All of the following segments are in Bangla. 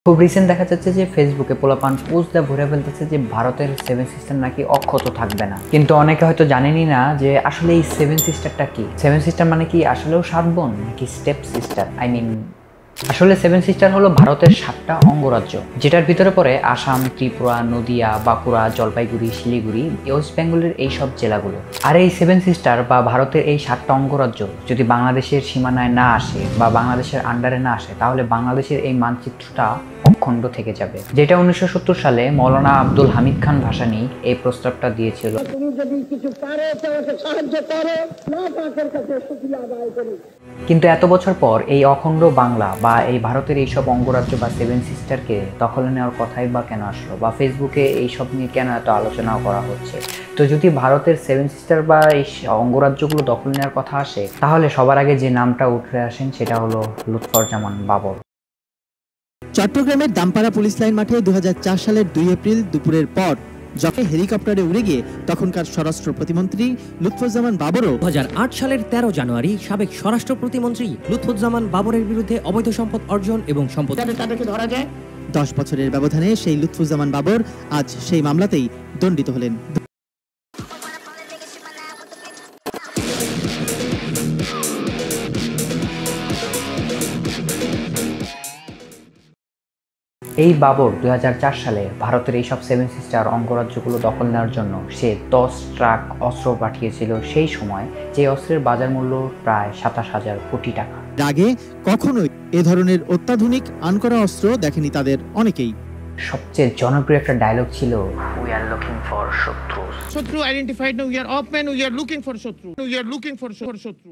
খুব রিসেন্ট দেখা যাচ্ছে যে ফেসবুকে পোলাপান পোস্ট দিয়ে ভরে ফেলতেছে যে ভারতের সেভেন সিস্টার নাকি অক্ষত থাকবে না। কিন্তু অনেকে হয়তো জানেনই না যে আসলে এই সেভেন সিস্টারটা কি। সেভেন সিস্টার মানে কি আসলেও 7 বোন নাকি স্টেপ সিস্টার? আসলে সেভেন সিস্টার হলো ভারতের 7টা অঙ্গরাজ্য, যেটার ভিতরে পড়ে আসাম, ত্রিপুরা, নদিয়া, বাঁকুড়া, জলপাইগুড়ি, শিলিগুড়ি, ওয়েস্ট বেঙ্গলের এই সব জেলাগুলো। আর এই সেভেন সিস্টার বা ভারতের এই 7টা অঙ্গরাজ্য যদি বাংলাদেশের সীমানায় না আসে বা বাংলাদেশের আন্ডারে না আসে, তাহলে বাংলাদেশের এই মানচিত্রটা অখণ্ড থেকে যাবে। যেটা 1970 সালে মৌলানা আব্দুল হামিদ খান ভাসানী এই প্রস্তাবটা দিয়েছিল। কিন্তু এত বছর পর এই অখণ্ড বাংলা বা এই ভারতের এইসব অঙ্গরাজ্য বা সেভেন সিস্টারকে দখলে নেওয়ার কথাই বা কেন আসলো, বা ফেসবুকে এইসব নিয়ে কেন এত আলোচনাও করা হচ্ছে? তো যদি ভারতের সেভেন সিস্টার বা এই অঙ্গরাজ্যগুলো দখল নেওয়ার কথা আসে, তাহলে সবার আগে যে নামটা উঠে আসেন সেটা হলো লুৎফরজামান বাবর। চট্টগ্রামের দামপাড়া পুলিশ লাইন মাঠে 2004 সালের 2 এপ্রিল দুপুরের পর যখন হেলিকপ্টারে উড়ে গিয়ে তখনকার স্বরাষ্ট্র প্রতিমন্ত্রী লুৎফুজ্জামান বাবরও 2008 সালের 13 জানুয়ারি সাবেক স্বরাষ্ট্র প্রতিমন্ত্রী লুৎফুজ্জামান বাবরের বিরুদ্ধে অবৈধ সম্পদ অর্জন এবং সম্পদ তাদেরকে ধরা যায়। 10 বছরের ব্যবধানে সেই লুৎফুজ্জামান বাবর আজ সেই মামলাতেই দণ্ডিত হলেন। এই বাবর 2004 সালে ভারতের এইসব সেভেন সিস্টার অঙ্গরাজ্যগুলো দখল নেওয়ার জন্য সে 10 ট্রাক অস্ত্র পাঠিয়েছিল সেই সময়, যে অস্ত্রের বাজার মূল্য প্রায় 27,000 কোটি টাকা। আগে কখনোই এ ধরনের অত্যাধুনিক আনকরা অস্ত্র দেখেনি তাদের অনেকেই। সবচেয়ে জনপ্রিয় একটা ডায়লগ ছিল, উই আর লুকিং ফর শত্রু। শত্রু identified, no we are off man, we are looking for শত্রু, উই আর লুকিং ফর শত্রু।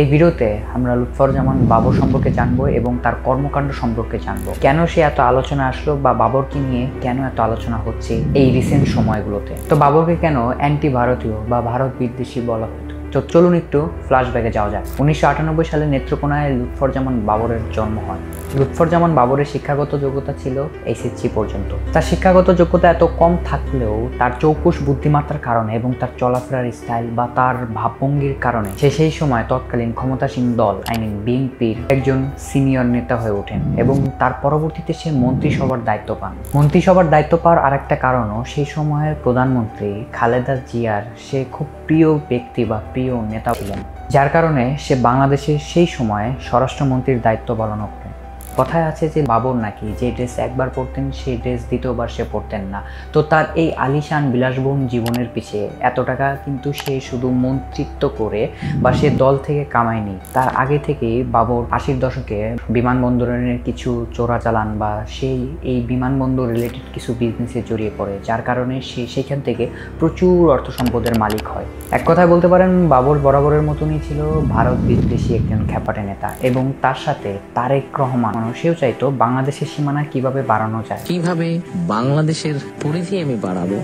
এই ভিডিওতে আমরা লুৎফরজামান বাবর সম্পর্কে জানবো এবং তার কর্মকাণ্ড সম্পর্কে জানবো, কেন সে এত আলোচনা আসলো বা বাবরকে নিয়ে কেন এত আলোচনা হচ্ছে এই রিসেন্ট সময়গুলোতে। তো বাবরকে কেন অ্যান্টি ভারতীয় বা ভারত বিদ্বেষী বলা হতো? তো চলুন একটু ফ্ল্যাশব্যাকে যাওয়া যাক। 1998 সালে নেত্রকোনায় লুৎফরজামান বাবরের জন্ম হয়। লুৎফরজামান বাবরের শিক্ষাগত যোগ্যতা ছিল SSC পর্যন্ত। তার শিক্ষাগত যোগ্যতা এত কম থাকলেও তার চৌকুশ বুদ্ধিমত্তার কারণে এবং তার চলাফেরার স্টাইল বা তার ভাবভঙ্গির কারণে সে সেই সময় তৎকালীন ক্ষমতাসীন দল বিএনপির একজন সিনিয়র নেতা হয়ে ওঠেন এবং তার পরবর্তীতে সে মন্ত্রিসভার দায়িত্ব পান। মন্ত্রিসভার দায়িত্ব পাওয়ার আরেকটা কারণও সেই সময়ের প্রধানমন্ত্রী খালেদা জিয়ার সে খুব প্রিয় ব্যক্তি বা প্রিয় নেতা ছিলেন, যার কারণে সে বাংলাদেশের সেই সময়ে স্বরাষ্ট্রমন্ত্রীর দায়িত্ব পালন করতেন। কথায় আছে যে বাবর নাকি যে ড্রেস একবার পরতেন সেই ড্রেস দ্বিতীয়বার সে পরতেন না। তো তার এই আলিশান বিলাসবহুল জীবনের পিছে এত টাকা কিন্তু সে শুধু মন্ত্রিত্ব করে বা সে দল থেকে কামায়নি। তার আগে থেকেই বাবর 80-র দশকে বিমানবন্দরের কিছু চোরাচালান বা সেই এই বিমানবন্দর রিলেটেড কিছু বিজনেসে জড়িয়ে পড়ে, যার কারণে সে সেখান থেকে প্রচুর অর্থ সম্পদের মালিক হয়। এক কথায় বলতে পারেন বাবর বরাবরের মতনই ছিল ভারত বিদ্বেষী একজন খ্যাপাটে নেতা, এবং তার সাথে তারেক রহমান সেও চাইতো বাংলাদেশের সীমানা কিভাবে বাড়ানো যায়, কিভাবে বাংলাদেশের পরিধি আমি বাড়াবো।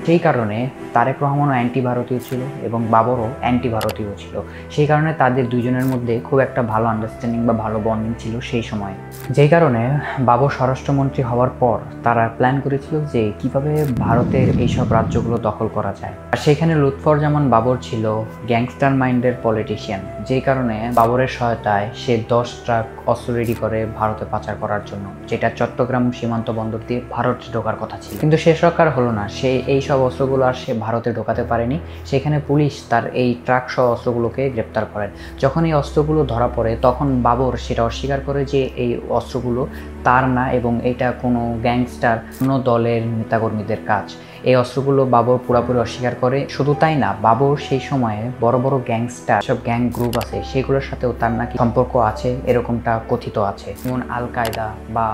সেই কারণে তারেক রহমানও অ্যান্টি ভারতীয় ছিল এবং বাবরও অ্যান্টি ভারতীয় ছিল। সেই কারণে তাদের দুজনের মধ্যে খুব একটা ভালো আন্ডারস্ট্যান্ডিং বা ভালো বন্ডিং ছিল সেই সময়। যেই কারণে বাবর স্বরাষ্ট্রমন্ত্রী হওয়ার পর তারা প্ল্যান করেছিল যে কিভাবে ভারতের এইসব রাজ্যগুলো দখল করা যায়। আর সেখানে লুৎফরজামান বাবর ছিল গ্যাংস্টার মাইন্ডের পলিটিশিয়ান, যেই কারণে বাবরের সহায়তায় সে 10 ট্রাক অস্ত্র রেডি করে ভারতে পাচার করার জন্য, যেটা চট্টগ্রাম সীমান্ত বন্দর দিয়ে ভারতে ঢোকার কথা ছিল। কিন্তু সে সরকার হলো না, সে এইসব অস্ত্রগুলো আর সে ভারতে ঢোকাতে পারেনি। সেখানে পুলিশ তার এই ট্রাক সহ অস্ত্রগুলোকে গ্রেপ্তার করেন। যখন এই অস্ত্রগুলো ধরা পড়ে তখন বাবর সেটা অস্বীকার করে যে এই অস্ত্রগুলো তার না এবং এটা কোনো গ্যাংস্টার, কোনো দলের নেতাকর্মীদের কাজ। এই অস্ত্রগুলো বাবর পুরোপুরি অস্বীকার করে। শুধু তাই না, বাবর সেই সময়ে বড় বড় গ্যাংস্টার, সব গ্যাং গ্রুপ আছে সেগুলোর সাথেও তার নাকি সম্পর্ক আছে, এরকমটা কথিত আছে। যেমন আল কায়দা বা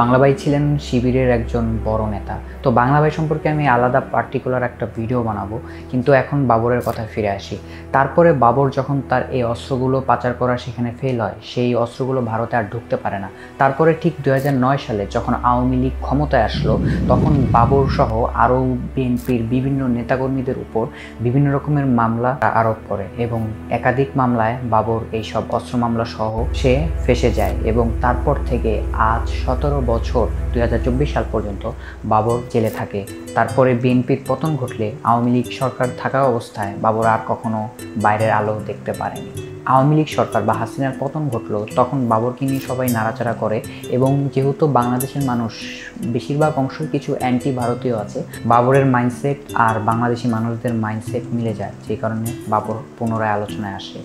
বাংলা ভাই ছিলেন শিবিরের একজন বড় নেতা। তো বাংলা ভাই সম্পর্কে আমি আলাদা পার্টিকুলার একটা ভিডিও বানাবো, কিন্তু এখন বাবরের কথায় ফিরে আসি। তারপরে বাবর যখন তার এই অস্ত্রগুলো পাচার করা সেখানে ফেল হয়, সেই অস্ত্রগুলো ভারতে আর ঢুকতে পারে না। তারপরে ঠিক 2009 সালে যখন আওয়ামী লীগ ক্ষমতায় আসলো, তখন বাবর সহ আরও বিএনপির বিভিন্ন নেতাকর্মীদের উপর বিভিন্ন রকমের মামলা আরোপ করে এবং একাধিক মামলায় বাবর এইসব অস্ত্র মামলা সহ সে ফেঁসে যায় এবং তারপর থেকে আজ 17 বছর 2024 সাল পর্যন্ত বাবর জেলে থাকে। তারপরে বিএনপির পতন ঘটলে আওয়ামী লীগ সরকার থাকা অবস্থায় বাবর আর কখনো বাইরের আলো দেখতে পারেনি। আওয়ামী লীগ সরকার বা হাসিনার পতন ঘটলো, তখন বাবরকে নিয়ে সবাই নাড়াচাড়া করে এবং যেহেতু বাংলাদেশের মানুষ বেশিরভাগ অংশ কিছু অ্যান্টি ভারতীয় আছে, বাবরের মাইন্ডসেট আর বাংলাদেশি মানুষদের মাইন্ডসেট মিলে যায়, যে কারণে বাবর পুনরায় আলোচনায় আসে।